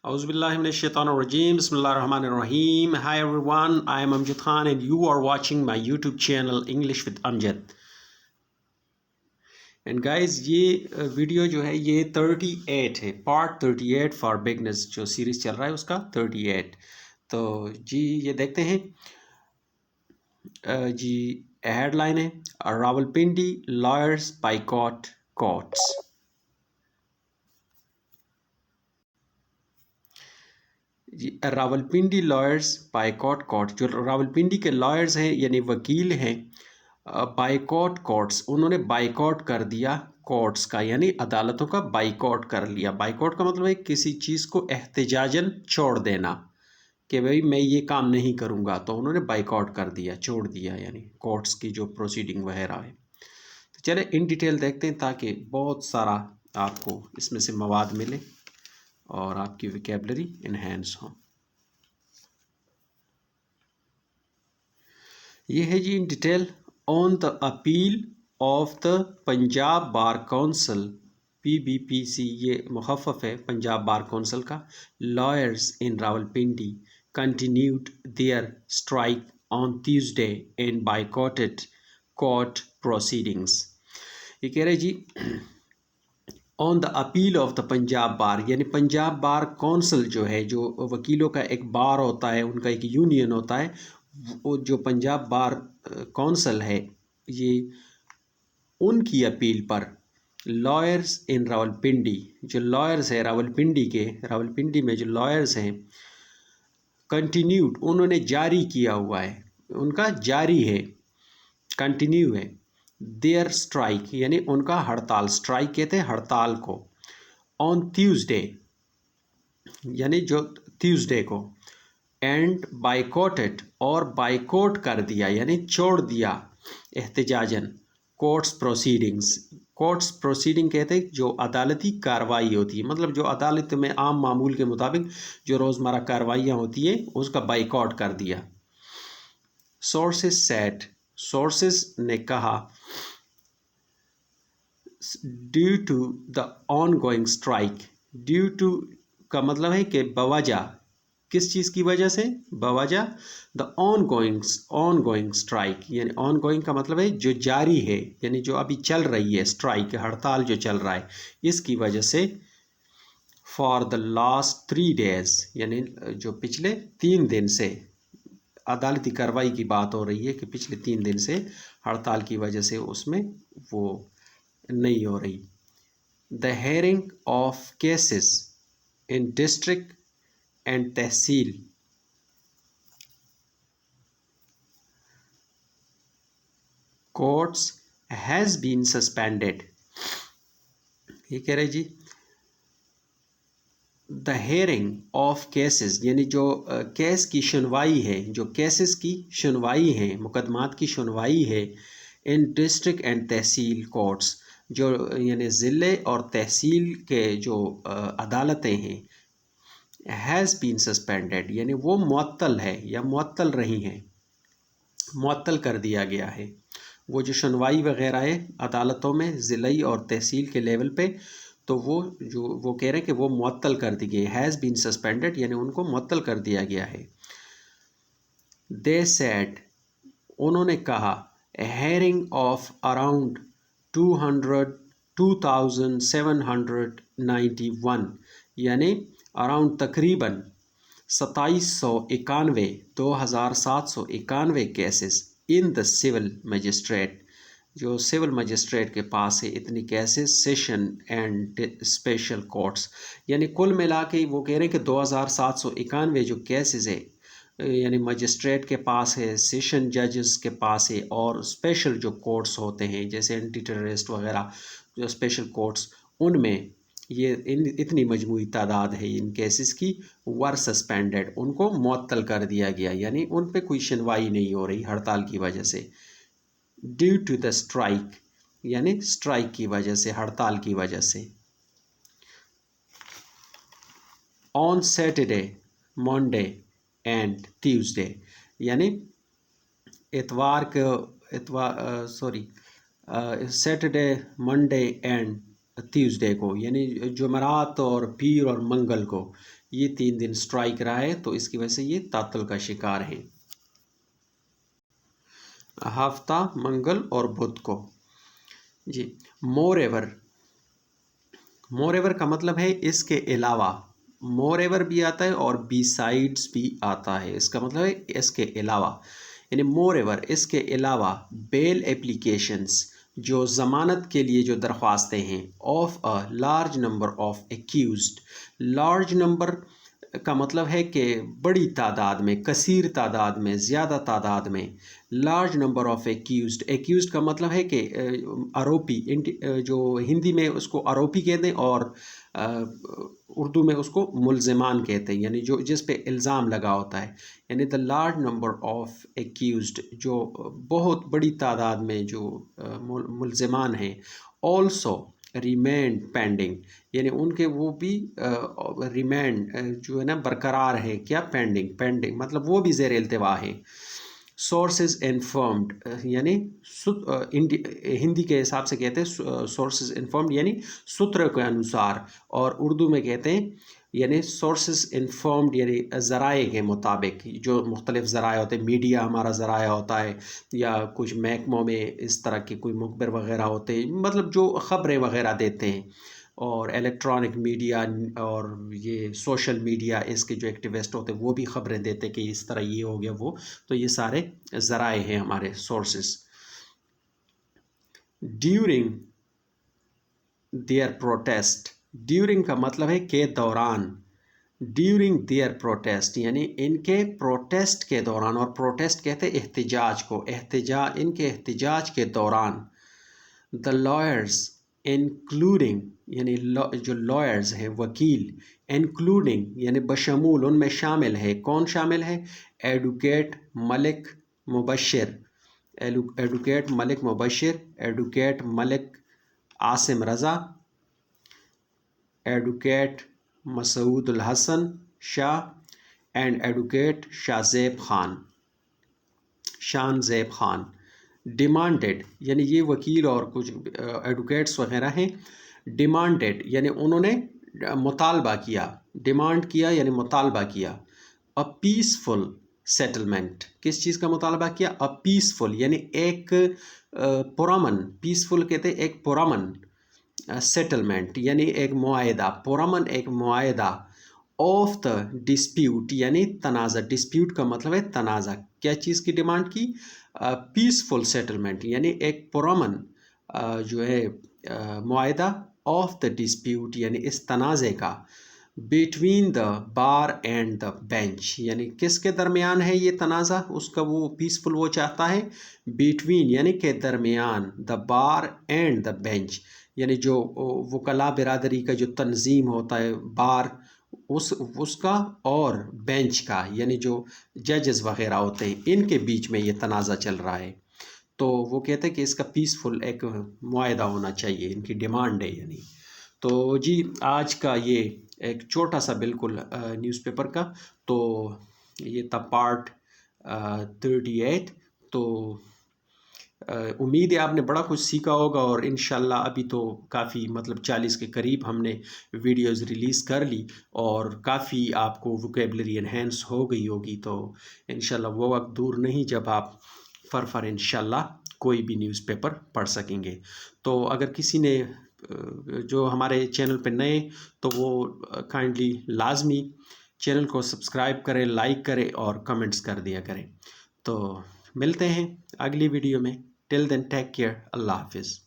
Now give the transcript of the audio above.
Auzu billahi minash shaitanir rajim. Bismillahir rahmanir rahim. Hi everyone, I am Amjad Khan and you are watching my YouTube channel English with Amjad. And guys, ये video जो है ये 38 है, part 38 for beginners जो series चल रहा है उसका 38। तो जी ये देखते हैं जी हेडलाइन है Rawalpindi lawyers boycott courts. Rawalpindi lawyers boycott court, जो रावलपिंडी के लॉयर्स हैं यानी वकील हैं, बाइकॉट कोर्ट्स, उन्होंने बाइकॉट कर दिया कोर्ट्स का, यानी अदालतों का बाइकॉट कर लिया। बाइकॉट का मतलब है किसी चीज़ को एहतिजाजन छोड़ देना कि भाई मैं ये काम नहीं करूँगा, तो उन्होंने बाइकॉट कर दिया, छोड़ दिया, यानी कोर्ट्स की जो प्रोसीडिंग वगैरह है। तो चले इन डिटेल देखते हैं ताकि बहुत सारा आपको इसमें से मवाद मिले और आपकी वोकैबुलरी इन्हेंस हो। ये है जी in detail on the appeal of the Punjab bar council, PBPC, ये मुखफ़फ़ है पंजाब बार काउंसिल का। Lawyers in Rawalpindi continued their strike on Tuesday and boycotted court proceedings. ये कह रहे जी on the appeal of the Punjab bar, यानी पंजाब बार काउंसिल जो है, जो वकीलों का एक बार होता है, उनका एक यूनियन होता है, वो जो पंजाब बार काउंसिल है, ये उनकी अपील पर लॉयर्स इन रावलपिंडी, जो लॉयर्स है रावलपिंडी के, रावलपिंडी में जो लॉयर्स हैं, कंटिन्यूड, उन्होंने जारी किया हुआ है, उनका जारी है, कंटिन्यू है, देयर स्ट्राइक, यानी उनका हड़ताल, स्ट्राइक कहते हैं हड़ताल को, ऑन ट्यूसडे, यानी जो ट्यूसडे को, एंड बाइकॉटेड, और बाइकॉट कर दिया यानी छोड़ दिया एहतिजाजन कोर्ट्स प्रोसीडिंग्स। कोर्ट्स प्रोसीडिंग कहते हैं जो अदालती कार्रवाई होती है, मतलब जो अदालत में आम मामूल के मुताबिक जो रोज़मर्रा कार्रवाइयाँ होती हैं उसका बाइकॉट कर दिया। सोर्सेज सेड, सोर्सेज ने कहा, due to the ongoing strike, due to का मतलब है कि बवजह, किस चीज़ की वजह से, बवजह द ऑन गोइंग स्ट्राइक, यानी ऑन गोइंग का मतलब है जो जारी है, यानी जो अभी चल रही है स्ट्राइक, हड़ताल जो चल रहा है, इसकी वजह से फॉर द लास्ट 3 days, यानी जो पिछले 3 दिन से अदालती कार्रवाई की बात हो रही है कि पिछले 3 दिन से हड़ताल की वजह से उसमें वो नहीं हो रही। The hearing of cases in district and tehsil courts has been suspended. ये कह रहे जी द हेयरिंग ऑफ केसेस, यानी जो केस की सुनवाई है, जो केसेस की सुनवाई है, मुकदमात की सुनवाई है, इन डिस्ट्रिक्ट एंड तहसील कोर्ट्स, जो यानी ज़िले और तहसील के जो अदालतें हैं, हैज़ बीन सस्पेंडेड, यानी वो मुअत्तल है या मुअत्तल रही हैं, मुअत्तल कर दिया गया है। वो जो सुनवाई वगैरह है अदालतों में ज़िले और तहसील के लेवल पे, तो वो कह रहे हैं कि वो मुअत्तल कर दी गई, हैज़ बीन सस्पेंडेड, यानी उनको मुअत्तल कर दिया गया है। दे सेड, उन्होंने कहा, हेयरिंग ऑफ अराउंड 2791, यानी अराउंड तकरीबन 2791 cases in the civil magistrate, जो सिविल मजिस्ट्रेट के पास है इतनी cases, session and special courts, यानी कुल मिला के वो कह रहे हैं कि 2791 जो केसेस है, यानी मजिस्ट्रेट के पास है, सेशन जजेस के पास है, और स्पेशल जो कोर्ट्स होते हैं जैसे एंटी टेररिस्ट वगैरह जो स्पेशल कोर्ट्स, उनमें ये इतनी मजमूई तादाद है इन केसेस की, वर सस्पेंडेड, उनको मुअत्तल कर दिया गया, यानी उन पे कोई सुनवाई नहीं हो रही हड़ताल की वजह से। ड्यू टू द स्ट्राइक, यानी स्ट्राइक की वजह से, हड़ताल की वजह से। On Saturday, Monday and Tuesday, यानी सैटरडे, मंडे एंड ट्यूसडे को, यानी जुमेरात और पीर और मंगल को, یہ 3 دن اسٹرائک رہا ہے، تو اس کی وجہ سے یہ تعطل کا شکار ہیں۔ ہفتہ منگل اور بدھ کو جی مور ایور، مور ایور کا مطلب ہے اس کے علاوہ، مور ایور بھی آتا ہے اور بی سائڈس بھی آتا ہے، اس کا مطلب ہے اس کے علاوہ، یعنی مور ایور اس کے علاوہ بیل اپلیکیشنز جو ضمانت کے لیے جو درخواستیں ہیں، of a large number of accused, large number کا مطلب ہے کہ بڑی تعداد میں، کثیر تعداد میں، زیادہ تعداد میں، large number of accused, accused کا مطلب ہے کہ آروپی، جو ہندی میں اس کو آروپی کہتے ہیں اور اردو میں اس کو ملزمان کہتے ہیں، یعنی جو جس پہ الزام لگا ہوتا ہے، یعنی the large number of accused, جو بہت بڑی تعداد میں جو ملزمان ہیں، آلسو ریمینڈ پینڈنگ، یعنی ان کے وہ بھی ریمینڈ جو ہے نا برقرار ہے، کیا پینڈنگ مطلب وہ بھی زیر التوا ہے۔ سورسز انفارمڈ یعنی ہندی کے حساب سے کہتے ہیں سورسز انفارمڈ یعنی سوتر کے انوسار، اور اردو میں کہتے ہیں یعنی سورسز انفارمڈ یعنی ذرائع کے مطابق، جو مختلف ذرائع ہوتے ہیں، میڈیا ہمارا ذرائع ہوتا ہے، یا کچھ محکموں میں اس طرح کے کوئی مخبر وغیرہ ہوتے ہیں، مطلب جو خبریں وغیرہ دیتے ہیں، اور الیکٹرانک میڈیا اور یہ سوشل میڈیا اس کے جو ایکٹیوسٹ ہوتے ہیں وہ بھی خبریں دیتے کہ اس طرح یہ ہو گیا وہ، تو یہ سارے ذرائع ہیں ہمارے sources. During their protest, during کا مطلب ہے کہ دوران، ڈیورنگ دیئر پروٹیسٹ یعنی ان کے پروٹیسٹ کے دوران، اور پروٹیسٹ کہتے ہیں احتجاج کو، ان کے احتجاج کے دوران، دا لائرز انکلوڈنگ یعنی جو لائرز ہیں وکیل، انکلوڈنگ یعنی بشمول، ان میں شامل ہے، کون شامل ہے؟ Advocate Malik Mubashir, advocate Malik Mubashir, advocate Malik Asim Raza, advocate Masood ul-Hassan Shah, and advocate Shah Zeb Khan. ڈیمانڈڈ یعنی یہ وکیل اور کچھ ایڈوکیٹس وغیرہ ہیں، ڈیمانڈڈ یعنی انہوں نے مطالبہ کیا، ڈیمانڈ کیا یعنی مطالبہ کیا، اے پیسفل سیٹلمنٹ، کس چیز کا مطالبہ کیا؟ اے پیسفل یعنی ایک پرامن، پیسفل کہتے ہیں ایک پرامن سیٹلمنٹ یعنی ایک معاہدہ، پرامن ایک معاہدہ، آف دا ڈسپیوٹ یعنی تنازع، ڈسپیوٹ کا مطلب ہے تنازع، کیا چیز کی ڈیمانڈ کی؟ پیسفل سیٹلمنٹ یعنی ایک پرامن جو ہے معاہدہ، آف دا ڈسپیوٹ یعنی اس تنازع کا، between the bar and the bench یعنی کس کے درمیان ہے یہ تنازع، اس کا وہ پیسفل وہ چاہتا ہے، بٹوین یعنی کہ درمیان، دا بار اینڈ دا بینچ یعنی جو وکلاء برادری کا جو تنظیم ہوتا ہے، بار اس کا اور بینچ کا یعنی جو ججز وغیرہ ہوتے ہیں، ان کے بیچ میں یہ تنازع چل رہا ہے، تو وہ کہتے ہیں کہ اس کا پیسفل ایک معاہدہ ہونا چاہیے، ان کی ڈیمانڈ ہے یعنی۔ تو جی آج کا یہ ایک چھوٹا سا بالکل نیوز پیپر کا، تو یہ تھا پارٹ 38، تو امید ہے آپ نے بڑا کچھ سیکھا ہوگا، اور انشاءاللہ ابھی تو کافی مطلب 40 کے قریب ہم نے ویڈیوز ریلیز کر لی، اور کافی آپ کو ووکیبلری انہینس ہو گئی ہوگی، تو انشاءاللہ وہ وقت دور نہیں جب آپ فر انشاءاللہ کوئی بھی نیوز پیپر پڑھ سکیں گے۔ تو اگر کسی نے جو ہمارے چینل پہ نئے، تو وہ کائنڈلی لازمی چینل کو سبسکرائب کریں، لائک کریں اور کمنٹس کر دیا کریں۔ تو ملتے ہیں اگلی ویڈیو میں، ٹل دین ٹیک کیئر، اللہ حافظ۔